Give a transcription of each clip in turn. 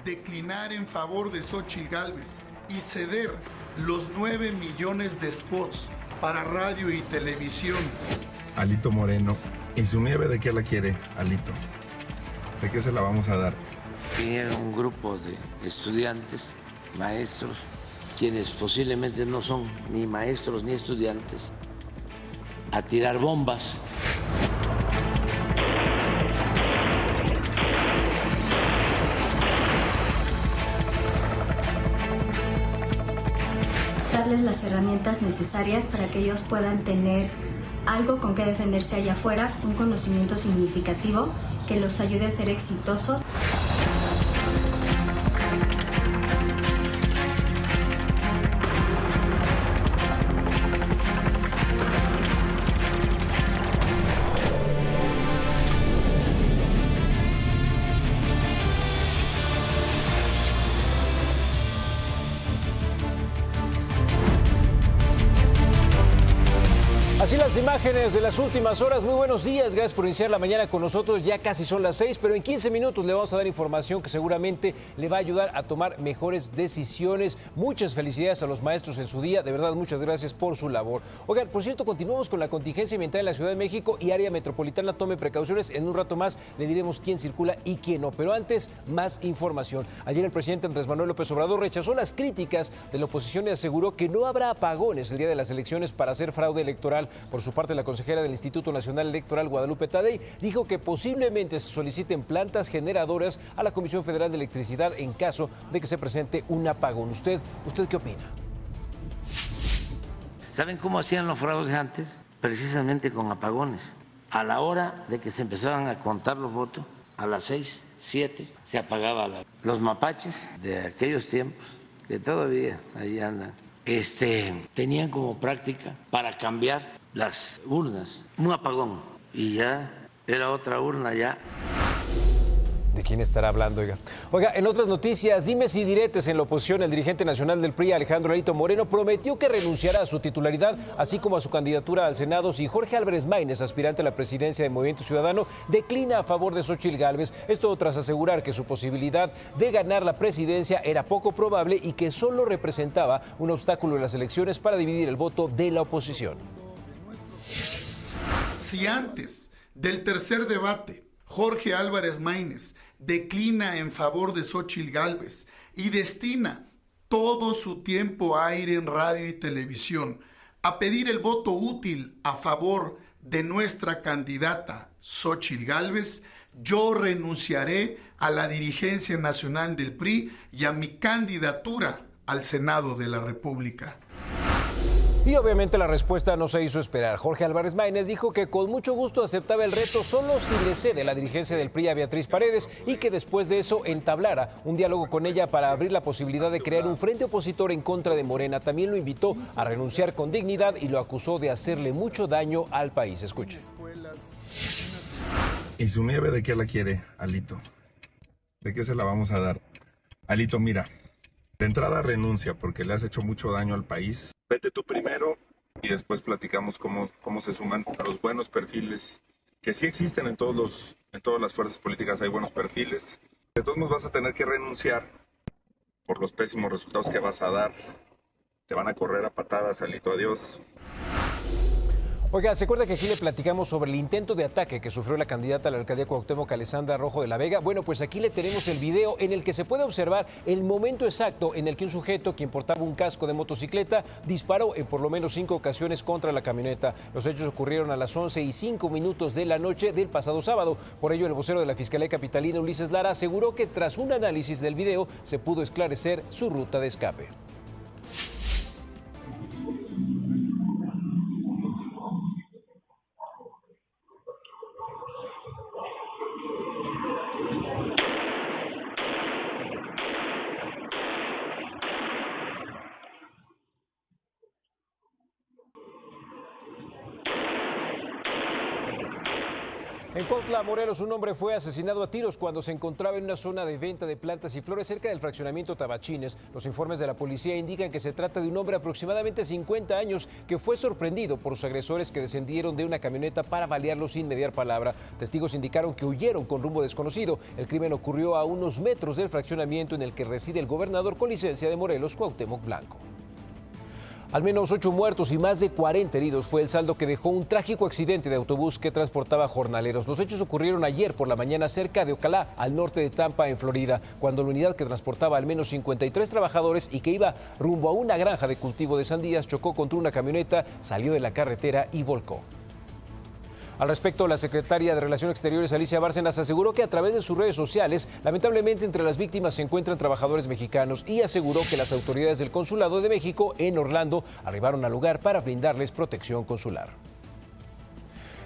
declinar en favor de Xóchitl Gálvez y ceder los 9 millones de spots para radio y televisión. Alito Moreno, ¿y su nieve de qué la quiere, Alito? ¿De qué se la vamos a dar? Vinieron un grupo de estudiantes, maestros, quienes posiblemente no son ni maestros ni estudiantes, a tirar bombas. Darles las herramientas necesarias para que ellos puedan tener algo con que defenderse allá afuera, un conocimiento significativo que los ayude a ser exitosos. Así las imágenes de las últimas horas. Muy buenos días, gracias por iniciar la mañana con nosotros. Ya casi son las 6, pero en 15 minutos le vamos a dar información que seguramente le va a ayudar a tomar mejores decisiones. Muchas felicidades a los maestros en su día, de verdad muchas gracias por su labor. Oigan, por cierto, continuamos con la contingencia ambiental en la Ciudad de México y área metropolitana. Tome precauciones, en un rato más le diremos quién circula y quién no, pero antes más información. Ayer el presidente Andrés Manuel López Obrador rechazó las críticas de la oposición y aseguró que no habrá apagones el día de las elecciones para hacer fraude electoral. Por su parte, la consejera del Instituto Nacional Electoral, Guadalupe Tadei, dijo que posiblemente se soliciten plantas generadoras a la Comisión Federal de Electricidad en caso de que se presente un apagón. ¿Usted qué opina? ¿Saben cómo hacían los fraudes antes? Precisamente con apagones. A la hora de que se empezaban a contar los votos, a las 6, 7, se apagaba los mapaches de aquellos tiempos, que todavía ahí andan, tenían como práctica para cambiar las urnas, un apagón, y ya era otra urna ya. ¿De quién estará hablando, oiga? Oiga, en otras noticias, dimes y diretes en la oposición, el dirigente nacional del PRI, Alejandro Alito Moreno, prometió que renunciará a su titularidad, así como a su candidatura al Senado, si Jorge Álvarez Maínez, aspirante a la presidencia de Movimiento Ciudadano, declina a favor de Xóchitl Gálvez. Esto tras asegurar que su posibilidad de ganar la presidencia era poco probable y que solo representaba un obstáculo en las elecciones para dividir el voto de la oposición. Si antes del tercer debate Jorge Álvarez Maínez declina en favor de Xóchitl Gálvez y destina todo su tiempo a ir en radio y televisión a pedir el voto útil a favor de nuestra candidata Xóchitl Gálvez, yo renunciaré a la dirigencia nacional del PRI y a mi candidatura al Senado de la República. Y obviamente la respuesta no se hizo esperar. Jorge Álvarez Maínez dijo que con mucho gusto aceptaba el reto solo si le cede la dirigencia del PRI a Beatriz Paredes y que después de eso entablara un diálogo con ella para abrir la posibilidad de crear un frente opositor en contra de Morena. También lo invitó a renunciar con dignidad y lo acusó de hacerle mucho daño al país. Escuche. ¿Y su nieve de qué la quiere, Alito? ¿De qué se la vamos a dar? Alito, mira, de entrada renuncia porque le has hecho mucho daño al país. Vete tú primero y después platicamos cómo se suman los buenos perfiles que sí existen en todas las fuerzas políticas. Hay buenos perfiles. De todos modos vas a tener que renunciar por los pésimos resultados que vas a dar. Te van a correr a patadas, Alito. Adiós. Oiga, ¿se acuerda que aquí le platicamos sobre el intento de ataque que sufrió la candidata a la alcaldía Cuauhtémoc, Alessandra Rojo de la Vega? Bueno, pues aquí le tenemos el video en el que se puede observar el momento exacto en el que un sujeto, quien portaba un casco de motocicleta, disparó en por lo menos 5 ocasiones contra la camioneta. Los hechos ocurrieron a las 11:05 de la noche del pasado sábado. Por ello, el vocero de la Fiscalía Capitalina, Ulises Lara, aseguró que tras un análisis del video se pudo esclarecer su ruta de escape. En Cuautla, Morelos, un hombre fue asesinado a tiros cuando se encontraba en una zona de venta de plantas y flores cerca del fraccionamiento Tabachines. Los informes de la policía indican que se trata de un hombre de aproximadamente 50 años que fue sorprendido por sus agresores que descendieron de una camioneta para balearlo sin mediar palabra. Testigos indicaron que huyeron con rumbo desconocido. El crimen ocurrió a unos metros del fraccionamiento en el que reside el gobernador con licencia de Morelos, Cuauhtémoc Blanco. Al menos 8 muertos y más de 40 heridos fue el saldo que dejó un trágico accidente de autobús que transportaba jornaleros. Los hechos ocurrieron ayer por la mañana cerca de Ocalá, al norte de Tampa, en Florida, cuando la unidad que transportaba al menos 53 trabajadores y que iba rumbo a una granja de cultivo de sandías chocó contra una camioneta, salió de la carretera y volcó. Al respecto, la secretaria de Relaciones Exteriores, Alicia Bárcenas, aseguró que a través de sus redes sociales, lamentablemente entre las víctimas se encuentran trabajadores mexicanos y aseguró que las autoridades del Consulado de México en Orlando arribaron al lugar para brindarles protección consular.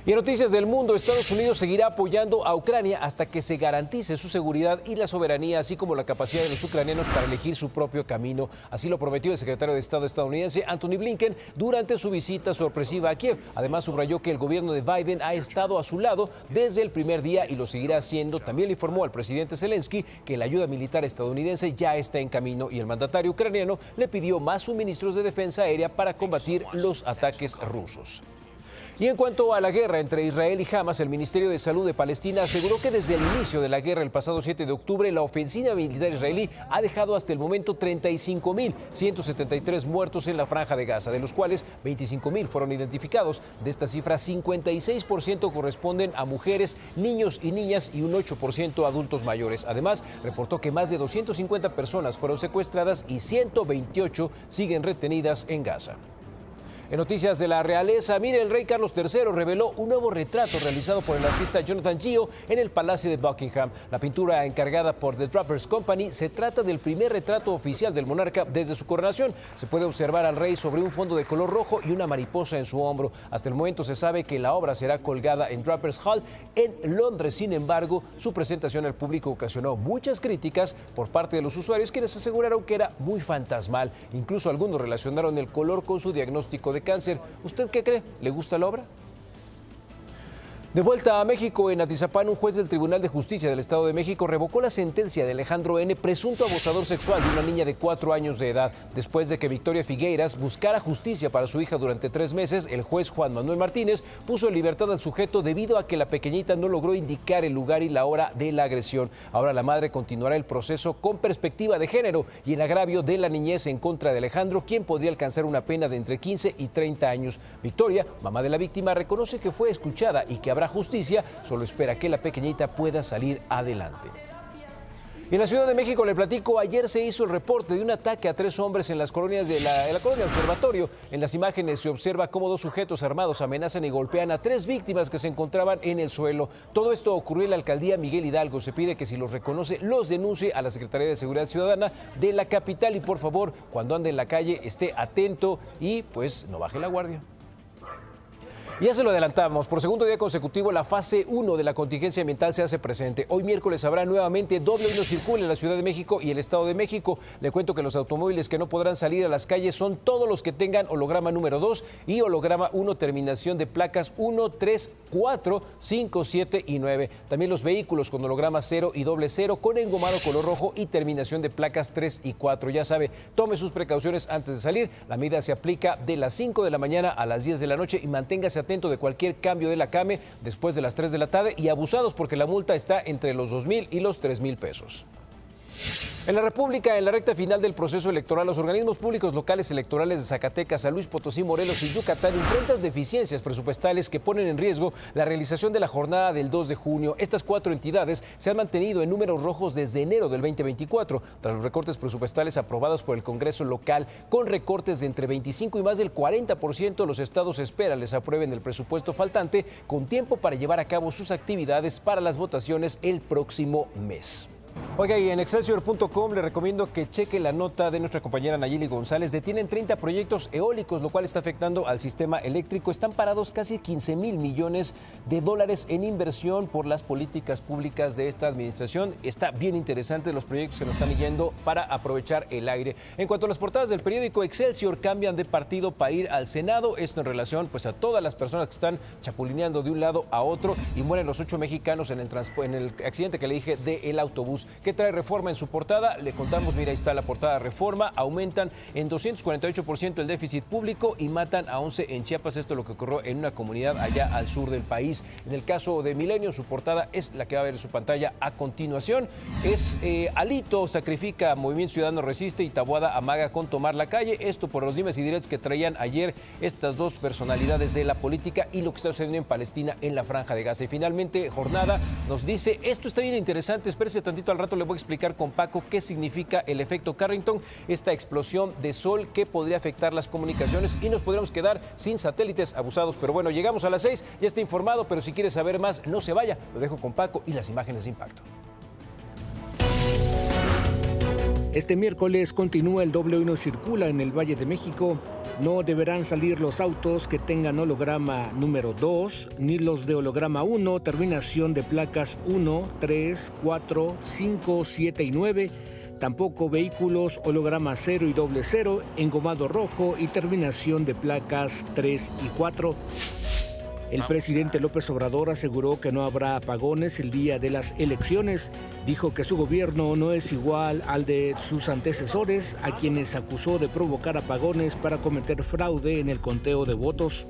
Y en noticias del mundo, Estados Unidos seguirá apoyando a Ucrania hasta que se garantice su seguridad y la soberanía, así como la capacidad de los ucranianos para elegir su propio camino. Así lo prometió el secretario de Estado estadounidense, Antony Blinken, durante su visita sorpresiva a Kiev. Además, subrayó que el gobierno de Biden ha estado a su lado desde el primer día y lo seguirá haciendo. También le informó al presidente Zelensky que la ayuda militar estadounidense ya está en camino y el mandatario ucraniano le pidió más suministros de defensa aérea para combatir los ataques rusos. Y en cuanto a la guerra entre Israel y Hamas, el Ministerio de Salud de Palestina aseguró que desde el inicio de la guerra el pasado 7 de octubre, la ofensiva militar israelí ha dejado hasta el momento 35.173 muertos en la franja de Gaza, de los cuales 25.000 fueron identificados. De esta cifra, 56% corresponden a mujeres, niños y niñas y un 8% a adultos mayores. Además, reportó que más de 250 personas fueron secuestradas y 128 siguen retenidas en Gaza. En noticias de la realeza, mire, el rey Carlos III reveló un nuevo retrato realizado por el artista Jonathan Gio en el Palacio de Buckingham. La pintura encargada por The Draper's Company se trata del primer retrato oficial del monarca desde su coronación. Se puede observar al rey sobre un fondo de color rojo y una mariposa en su hombro. Hasta el momento se sabe que la obra será colgada en Draper's Hall en Londres. Sin embargo, su presentación al público ocasionó muchas críticas por parte de los usuarios, quienes aseguraron que era muy fantasmal. Incluso algunos relacionaron el color con su diagnóstico de cáncer. ¿Usted qué cree? ¿Le gusta la obra? De vuelta a México, en Atizapán, un juez del Tribunal de Justicia del Estado de México revocó la sentencia de Alejandro N., presunto abusador sexual de una niña de 4 años de edad. Después de que Victoria Figueiras buscara justicia para su hija durante 3 meses, el juez Juan Manuel Martínez puso en libertad al sujeto debido a que la pequeñita no logró indicar el lugar y la hora de la agresión. Ahora la madre continuará el proceso con perspectiva de género y en agravio de la niñez en contra de Alejandro, quien podría alcanzar una pena de entre 15 y 30 años. Victoria, mamá de la víctima, reconoce que fue escuchada y que habrá justicia, solo espera que la pequeñita pueda salir adelante. Y en la Ciudad de México, le platico, ayer se hizo el reporte de un ataque a 3 hombres en las colonias de la colonia Observatorio. En las imágenes se observa cómo 2 sujetos armados amenazan y golpean a 3 víctimas que se encontraban en el suelo. Todo esto ocurrió en la alcaldía Miguel Hidalgo. Se pide que si los reconoce, los denuncie a la Secretaría de Seguridad Ciudadana de la capital y por favor, cuando ande en la calle, esté atento y pues no baje la guardia. Ya se lo adelantamos, por segundo día consecutivo la fase 1 de la contingencia ambiental se hace presente. Hoy miércoles habrá nuevamente doble hoy no circula en la Ciudad de México y el Estado de México. Le cuento que los automóviles que no podrán salir a las calles son todos los que tengan holograma número 2 y holograma 1 terminación de placas 1, 3, 4, 5, 7 y 9. También los vehículos con holograma 0 y doble 0 con engomado color rojo y terminación de placas 3 y 4. Ya sabe, tome sus precauciones antes de salir. La medida se aplica de las 5 de la mañana a las 10 de la noche y manténgase atento de cualquier cambio de la CAME después de las 3 de la tarde y abusados porque la multa está entre los 2,000 y los 3,000 pesos. En la República, en la recta final del proceso electoral, los organismos públicos locales electorales de Zacatecas, San Luis Potosí, Morelos y Yucatán enfrentan deficiencias presupuestales que ponen en riesgo la realización de la jornada del 2 de junio. Estas 4 entidades se han mantenido en números rojos desde enero del 2024, tras los recortes presupuestales aprobados por el Congreso local, con recortes de entre 25 y más del 40%. Los estados esperan les aprueben el presupuesto faltante con tiempo para llevar a cabo sus actividades para las votaciones el próximo mes. Oiga, y en Excelsior.com le recomiendo que cheque la nota de nuestra compañera Nayeli González. Detienen 30 proyectos eólicos, lo cual está afectando al sistema eléctrico. Están parados casi 15,000 millones de dólares en inversión por las políticas públicas de esta administración. Está bien interesante los proyectos que nos están yendo para aprovechar el aire. En cuanto a las portadas del periódico Excelsior, cambian de partido para ir al Senado. Esto en relación pues a todas las personas que están chapulineando de un lado a otro y mueren los 8 mexicanos en el accidente que le dije del autobús. ¿Qué trae Reforma en su portada? Le contamos, mira, ahí está la portada Reforma. Aumentan en 248% el déficit público y matan a 11 en Chiapas. Esto es lo que ocurrió en una comunidad allá al sur del país. En el caso de Milenio, su portada es la que va a ver en su pantalla a continuación. Es Alito sacrifica, Movimiento Ciudadano resiste y Taboada amaga con tomar la calle. Esto por los dimes y diretes que traían ayer estas dos personalidades de la política y lo que está sucediendo en Palestina en la Franja de Gaza. Y finalmente, Jornada nos dice, esto está bien interesante, espérese tantito, al rato le voy a explicar con Paco qué significa el efecto Carrington, esta explosión de sol que podría afectar las comunicaciones y nos podríamos quedar sin satélites abusados. Pero bueno, llegamos a las 6, ya está informado, pero si quiere saber más, no se vaya, lo dejo con Paco y las imágenes de impacto. Este miércoles continúa el doble hoy no circula en el Valle de México. No deberán salir los autos que tengan holograma número 2, ni los de holograma 1, terminación de placas 1, 3, 4, 5, 7 y 9. Tampoco vehículos holograma 0 y doble 0, engomado rojo y terminación de placas 3 y 4. El presidente López Obrador aseguró que no habrá apagones el día de las elecciones. Dijo que su gobierno no es igual al de sus antecesores, a quienes acusó de provocar apagones para cometer fraude en el conteo de votos.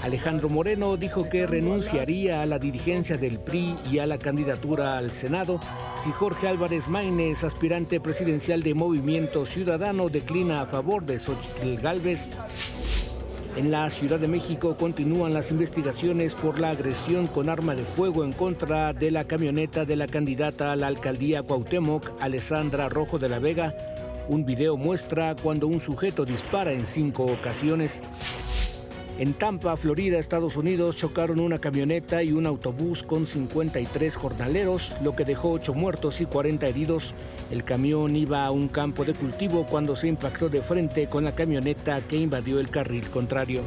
Alejandro Moreno dijo que renunciaría a la dirigencia del PRI y a la candidatura al Senado si Jorge Álvarez Maínez, aspirante presidencial de Movimiento Ciudadano, declina a favor de Xóchitl Gálvez. En la Ciudad de México continúan las investigaciones por la agresión con arma de fuego en contra de la camioneta de la candidata a la alcaldía Cuauhtémoc, Alessandra Rojo de la Vega. Un video muestra cuando un sujeto dispara en 5 ocasiones. En Tampa, Florida, Estados Unidos, chocaron una camioneta y un autobús con 53 jornaleros, lo que dejó 8 muertos y 40 heridos. El camión iba a un campo de cultivo cuando se impactó de frente con la camioneta que invadió el carril contrario.